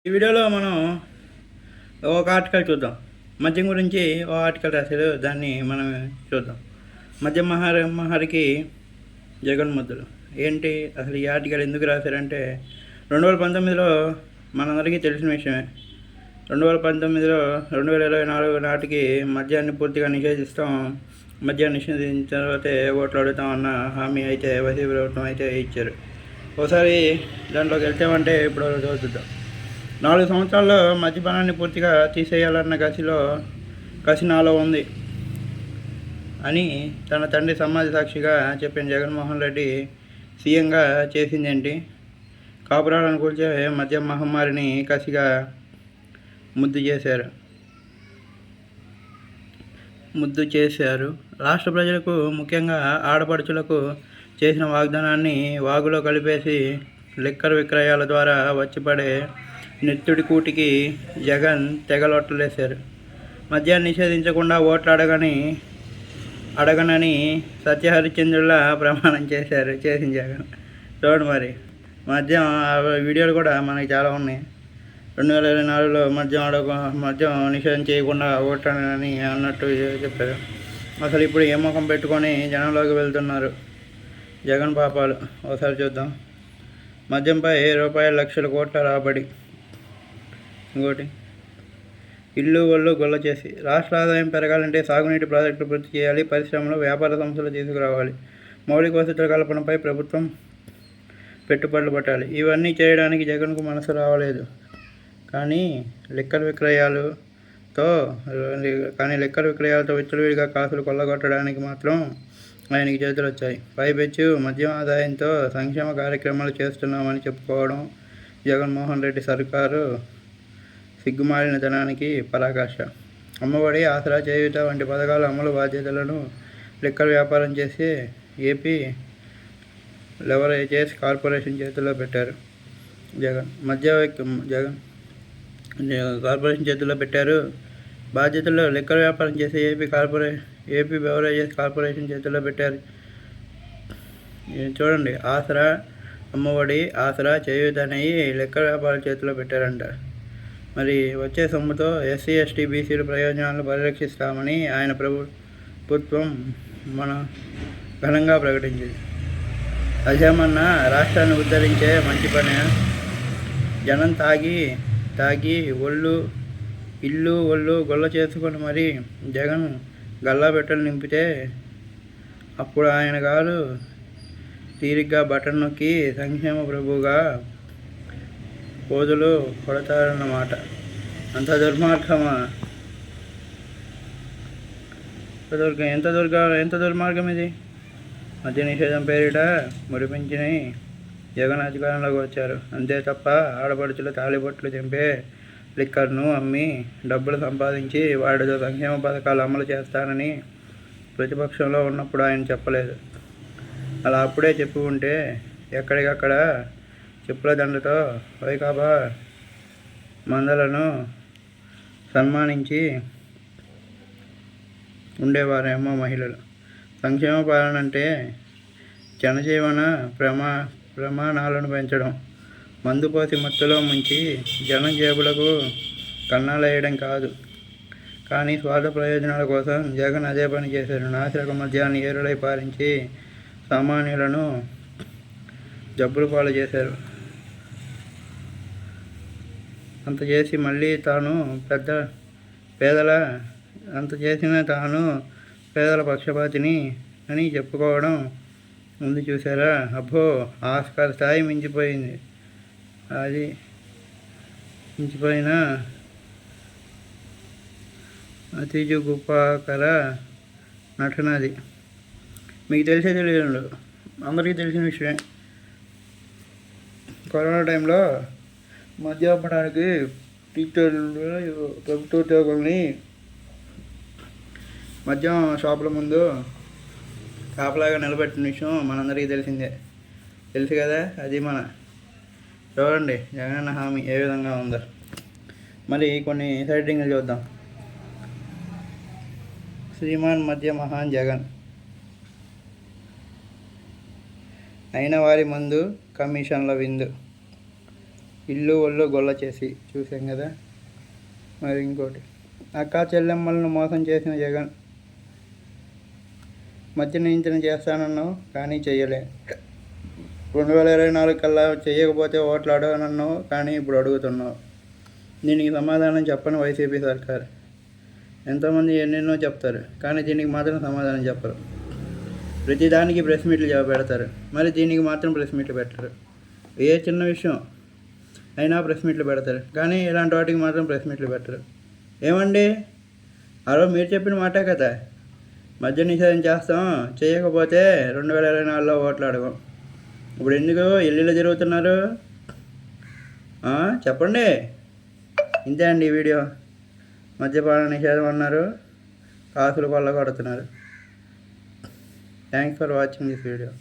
ఈ వీడియోలో మనం ఒక ఆర్టికల్ చూద్దాం. మద్యం గురించి ఒక ఆర్టికల్ రాశారు, దాన్ని మనం చూద్దాం. మద్యం మహారికి జగన్ ముద్దులు. ఏంటి అసలు ఈ ఆర్టికల్ ఎందుకు రాశారంటే 2019లో మనందరికీ తెలిసిన విషయమే. 2019లో 2024 నాటికి మద్యాన్ని పూర్తిగా నిషేధిస్తాం, మద్యాన్ని నిషేధించిన తర్వాతే ఓట్లు అడుగుతామన్న హామీ అయితే వైసీపీ ప్రభుత్వం అయితే ఇచ్చారు. ఒకసారి దాంట్లోకి వెళ్తామంటే ఇప్పుడు చూద్దాం. 4 సంవత్సరాల్లో మద్యపానాన్ని పూర్తిగా తీసేయాలన్న కసి నాలో ఉంది అని తన తండ్రి సమాజ సాక్షిగా చెప్పిన జగన్మోహన్ రెడ్డి సీఎంగా చేసిందేంటి? కాపురాలను కూల్చే మద్యం మహమ్మారిని కసిగా ముద్దు చేశారు. రాష్ట్ర ప్రజలకు, ముఖ్యంగా ఆడపడుచులకు చేసిన వాగ్దానాన్ని వాగులో కలిపేసి లిక్కర్ విక్రయాల ద్వారా వచ్చిపడే నెత్తుడి కూటికి జగన్ తెగలొట్టలేశారు. మద్యాన్ని నిషేధించకుండా ఓట్లు అడగనని సత్యహరిశ్చంద్రులా ప్రమాణం చేసిన జగన్. చూడండి మరి, మద్యం వీడియోలు కూడా మనకి చాలా ఉన్నాయి. 2024లో మద్యం నిషేధం చేయకుండా ఓట్లని అన్నట్టు చెప్పారు. అసలు ఇప్పుడు ఏ ముఖం పెట్టుకొని జనంలోకి వెళ్తున్నారు జగన్ పాపాలు ఒకసారి చూద్దాం. మద్యంపై ₹1,00,00,000 కోట్ల రాబడి. ఇంకోటి, ఇల్లు ఒళ్ళు గొల్ల చేసి రాష్ట్ర ఆదాయం పెరగాలంటే సాగునీటి ప్రాజెక్టులు పూర్తి చేయాలి, పరిశ్రమలు, వ్యాపార సంస్థలు తీసుకురావాలి, మౌలిక వసతుల కల్పనపై ప్రభుత్వం పెట్టుబడులు పెట్టాలి. ఇవన్నీ చేయడానికి జగన్కు మనసు రావలేదు. కానీ లిక్కర్ విక్రయాలతో విచ్చలవిడిగా కాసులు కొల్లగొట్టడానికి మాత్రం ఆయనకి చేతులు వచ్చాయి. పైపెచ్చు మద్యం ఆదాయంతో సంక్షేమ కార్యక్రమాలు చేస్తున్నామని చెప్పుకోవడం జగన్మోహన్ రెడ్డి సర్కారు సిగ్గుమాలిన ధనానికి పరాకాష్ఠ. అమ్మఒడి, ఆసరా, చేయూత వంటి పథకాల అమలు బాధ్యతలను లిక్కర్ వ్యాపారం చేసి ఏపీ లెవరేజెస్ కార్పొరేషన్ చేతుల్లో పెట్టారు జగన్. కార్పొరేషన్ చేతుల్లో పెట్టారు. బాధ్యతలు లిక్కర్ వ్యాపారం చేసి ఏపీ బెవరేజెస్ కార్పొరేషన్ చేతుల్లో పెట్టారు. చూడండి, ఆసరా, అమ్మఒడి, ఆసరా, చేయూత అనేవి లిక్కర్ వ్యాపారం చేతిలో పెట్టారంట. మరి వచ్చే సొమ్ముతో ఎస్సీ, ఎస్టీ, బీసీల ప్రయోజనాలను పరిరక్షిస్తామని ఆయన ప్రభుత్వం ఘనంగా ప్రకటించింది. అదేమన్నా రాష్ట్రాన్ని ఉద్ధరించే మంచి పనే? జనం తాగి ఇల్లు ఒళ్ళు గొల్ల చేసుకొని మరి జగన్ గల్లాబెట్టలు నింపితే అప్పుడు ఆయన గారు తీరిగ్గా బటన్ నొక్కి సంక్షేమ ప్రభువుగా పోజులు కొడతారన్నమాట. అంత దుర్మార్గమా? ఎంత దుర్మార్గం ఇది! మద్య నిషేధం పేరిట మురిపించిన జగన్ అధికారంలోకి వచ్చారు. అంతే తప్ప ఆడపడుచుల తాళిబొట్లు తెంపే లిక్కర్ను అమ్మి డబ్బులు సంపాదించి వాటితో సంక్షేమ పథకాలు అమలు చేస్తానని ప్రతిపక్షంలో ఉన్నప్పుడు ఆయన చెప్పలేదు. అలా అప్పుడే చెప్పి ఉంటే ఎక్కడికక్కడ చెప్పుల దండతో వైకాపా మందలను సన్మానించి ఉండేవారేమో మహిళలు. సంక్షేమ పాలన అంటే జనజీవన ప్రమాణాలను పెంచడం, మందు పోసి మత్తులో ముంచి జనం జేబులకు కన్నాలేయడం కాదు. కానీ స్వార్థ ప్రయోజనాల కోసం జగన్ అదే పని చేశారు. నాసిరక మద్యాన్ని ఏరులై పారించి సామాన్యులను జబ్బులు పాలు చేశారు. అంత చేసి మళ్ళీ తాను పేదల పక్షపాతిని అని చెప్పుకోవడం ఉంది చూసారా? అబ్బో, ఆస్కార్ స్థాయి మించిపోయిన అతిజుగుప్పాకర నటనది. మీకు తెలియదు, అందరికీ తెలిసిన విషయం. కరోనా టైంలో మద్యపానానికి టీచర్లు, ప్రభుత్వ ఉద్యోగుల్ని మద్యం షాపుల ముందు కాపలాగా నిలబెట్టిన విషయం మనందరికీ తెలుసు కదా. అది చూడండి జగనన్న హామీ ఏ విధంగా ఉందో. మరి కొన్ని సైటింగ్లు చూద్దాం. శ్రీమాన్ మద్య మహాన్ జగన్. అయిన వారి మందు కమిషన్ల విందు. ఇల్లు ఒళ్ళు గొల్ల చేసి చూసాం కదా. మరి ఇంకోటి, అక్కా చెల్లెమ్మలను మోసం చేసిన జగన్. మధ్య నియంత్రణ చేస్తానన్నావు కానీ చెయ్యలే. 2024 కల్లా చేయకపోతే ఓట్లు అడగనన్నావు కానీ ఇప్పుడు అడుగుతున్నావు. దీనికి సమాధానం చెప్పని వైసీపీ సర్కార్. ఎంతోమంది ఎన్నెన్నో చెప్తారు కానీ దీనికి మాత్రం సమాధానం చెప్పరు. ప్రతిదానికి ప్రెస్ మీట్లు పెడతారు, మరి దీనికి మాత్రం ప్రెస్ మీట్లు పెట్టరు. ఏ చిన్న విషయం అయినా ప్రెస్ మీట్లు పెడతారు కానీ ఇలాంటి వాటికి మాత్రం ప్రెస్ మీట్లు పెట్టరు. ఏమండి, ఆ రోజు మీరు చెప్పిన మాటే కదా, మద్య నిషేధం చేస్తాం, చేయకపోతే 2024లో ఓట్లు అడగం. ఇప్పుడు ఎందుకు ఇల్లు తిరుగుతున్నారు? చెప్పండి. ఇంతే అండి ఈ వీడియో. మద్యపాన నిషేధం అన్నారు, కాసులు కొల్లగొడుతున్నారు. Thanks for watching this video.